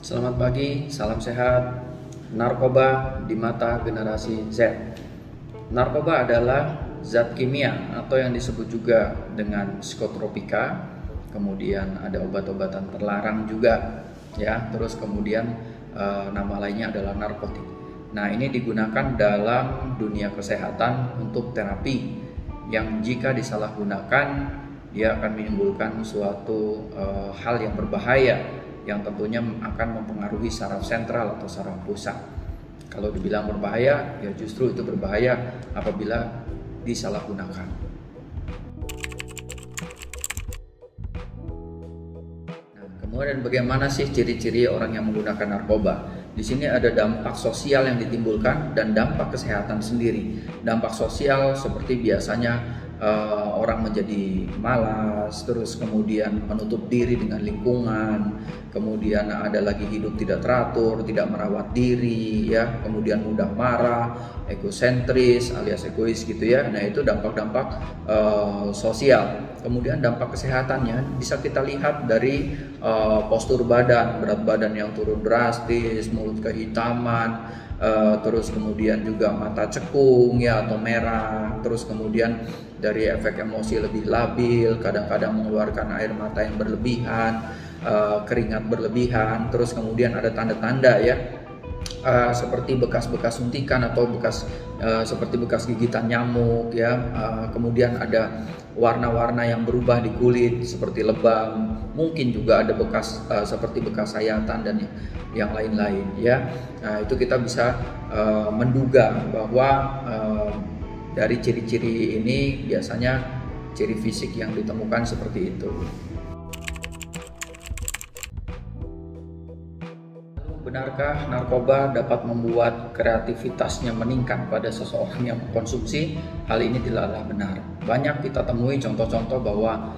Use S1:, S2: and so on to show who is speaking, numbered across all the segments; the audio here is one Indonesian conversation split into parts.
S1: Selamat pagi, salam sehat. Narkoba di mata generasi Z. Narkoba adalah zat kimia atau yang disebut juga dengan psikotropika. Kemudian ada obat-obatan terlarang juga, ya. Terus kemudian nama lainnya adalah narkotik. Nah, ini digunakan dalam dunia kesehatan untuk terapi yang jika disalahgunakan dia akan menimbulkan suatu hal yang berbahaya yang tentunya akan mempengaruhi saraf sentral atau saraf pusat. Kalau dibilang berbahaya, ya justru itu berbahaya apabila disalahgunakan. Nah, kemudian bagaimana sih ciri-ciri orang yang menggunakan narkoba? Di sini ada dampak sosial yang ditimbulkan dan dampak kesehatan sendiri. Dampak sosial seperti biasanya orang menjadi malas, terus kemudian menutup diri dengan lingkungan, kemudian ada lagi hidup tidak teratur, tidak merawat diri, ya, kemudian mudah marah, egosentris alias egois gitu ya. Nah, itu dampak-dampak sosial. Kemudian dampak kesehatannya bisa kita lihat dari postur badan, berat badan yang turun drastis, mulut kehitaman, terus kemudian juga mata cekung ya atau merah, terus kemudian dari efek emosi lebih labil, kadang-kadang mengeluarkan air mata yang berlebihan, keringat berlebihan, terus kemudian ada tanda-tanda ya seperti bekas-bekas suntikan atau seperti bekas gigitan nyamuk ya, kemudian ada warna-warna yang berubah di kulit seperti lebam, mungkin juga ada bekas seperti bekas sayatan dan yang lain-lain ya. Nah, itu kita bisa menduga bahwa dari ciri-ciri ini biasanya ciri fisik yang ditemukan seperti itu. Benarkah narkoba dapat membuat kreativitasnya meningkat pada seseorang yang mengkonsumsi? Hal ini tidaklah benar. Banyak kita temui contoh-contoh bahwa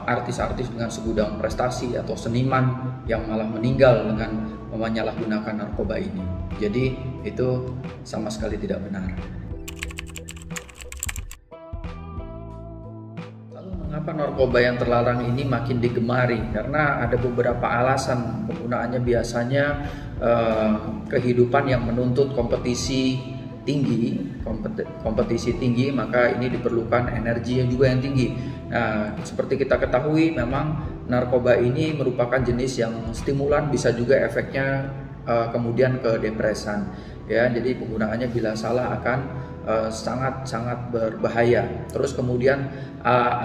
S1: artis-artis dengan segudang prestasi atau seniman yang malah meninggal dengan menyalahgunakan narkoba ini. Jadi itu sama sekali tidak benar. Mengapa narkoba yang terlarang ini makin digemari? Karena ada beberapa alasan. Penggunaannya biasanya kehidupan yang menuntut kompetisi tinggi, maka ini diperlukan energi yang juga yang tinggi. Nah, seperti kita ketahui, memang narkoba ini merupakan jenis yang stimulan, bisa juga efeknya kemudian ke depresan. Ya, jadi penggunaannya bila salah akan sangat-sangat berbahaya. Terus kemudian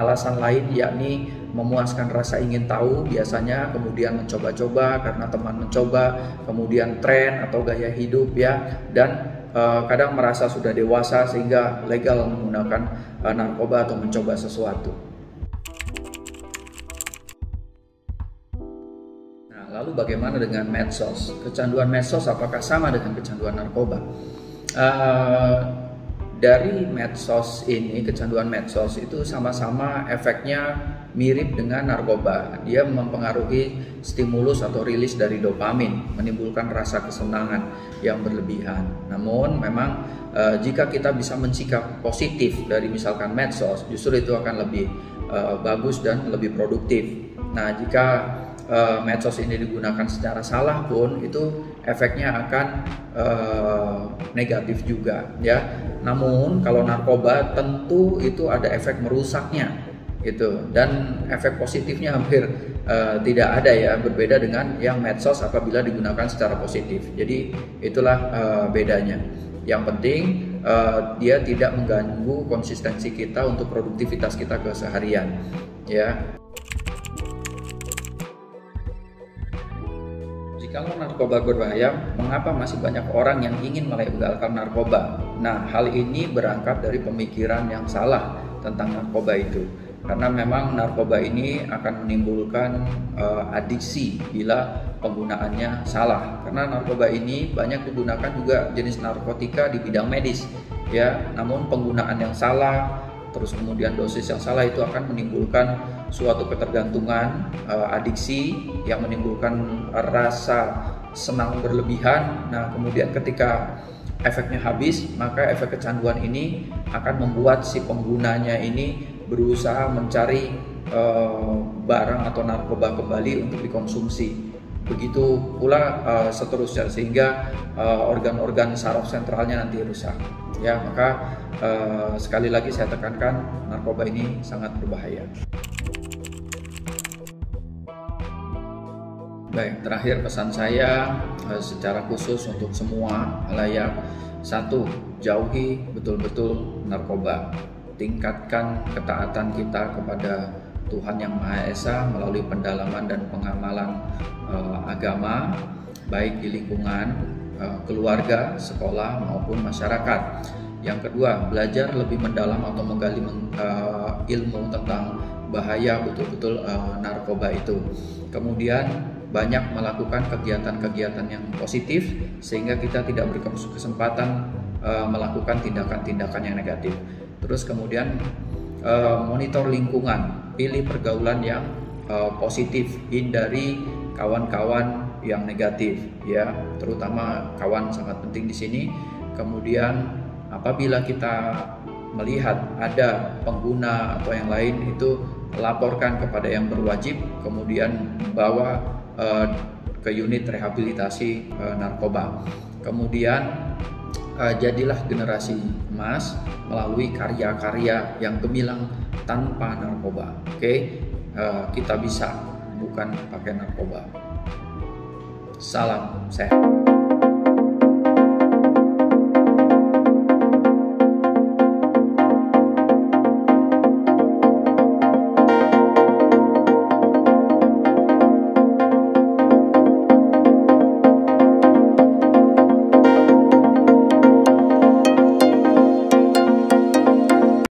S1: alasan lain yakni memuaskan rasa ingin tahu biasanya, kemudian mencoba-coba karena teman mencoba, kemudian tren atau gaya hidup ya, dan kadang merasa sudah dewasa sehingga legal menggunakan narkoba atau mencoba sesuatu. Nah, lalu bagaimana dengan medsos? Kecanduan medsos apakah sama dengan kecanduan narkoba? Dari medsos ini, kecanduan medsos itu sama-sama efeknya mirip dengan narkoba. Dia mempengaruhi stimulus atau rilis dari dopamin, menimbulkan rasa kesenangan yang berlebihan. Namun memang jika kita bisa mensikap positif dari misalkan medsos, justru itu akan lebih bagus dan lebih produktif. Nah, jika medsos ini digunakan secara salah pun itu efeknya akan negatif juga ya. Namun kalau narkoba tentu itu ada efek merusaknya gitu, dan efek positifnya hampir tidak ada ya, berbeda dengan yang medsos apabila digunakan secara positif. Jadi itulah bedanya. Yang penting dia tidak mengganggu konsistensi kita untuk produktivitas kita keseharian ya. Jikalau narkoba berbahaya, mengapa masih banyak orang yang ingin melegalkan narkoba? Nah, hal ini berangkat dari pemikiran yang salah tentang narkoba itu. Karena memang narkoba ini akan menimbulkan adiksi bila penggunaannya salah. Karena narkoba ini banyak digunakan juga jenis narkotika di bidang medis, ya. Namun penggunaan yang salah, terus kemudian dosis yang salah itu akan menimbulkan suatu ketergantungan, adiksi yang menimbulkan rasa senang berlebihan. Nah, kemudian ketika efeknya habis, maka efek kecanduan ini akan membuat si penggunanya ini berusaha mencari barang atau narkoba kembali untuk dikonsumsi. begitu pula seterusnya, sehingga organ-organ saraf sentralnya nanti rusak. Ya, maka sekali lagi saya tekankan, narkoba ini sangat berbahaya. Baik, terakhir pesan saya secara khusus untuk semua halayak. 1. Jauhi betul-betul narkoba. Tingkatkan ketaatan kita kepada Tuhan Yang Maha Esa melalui pendalaman dan pengamalan agama, baik di lingkungan keluarga, sekolah maupun masyarakat. Yang kedua, belajar lebih mendalam atau menggali ilmu tentang bahaya betul-betul narkoba itu. Kemudian banyak melakukan kegiatan-kegiatan yang positif sehingga kita tidak berkesempatan melakukan tindakan-tindakan yang negatif. Terus kemudian monitor lingkungan, pilih pergaulan yang positif, hindari kawan-kawan yang negatif, ya, terutama kawan sangat penting di sini. Kemudian apabila kita melihat ada pengguna atau yang lain, itu laporkan kepada yang berwajib, kemudian bawa ke unit rehabilitasi narkoba. Kemudian jadilah generasi emas melalui karya-karya yang gemilang tanpa narkoba. Oke, kita bisa, bukan pakai narkoba. Salam sehat.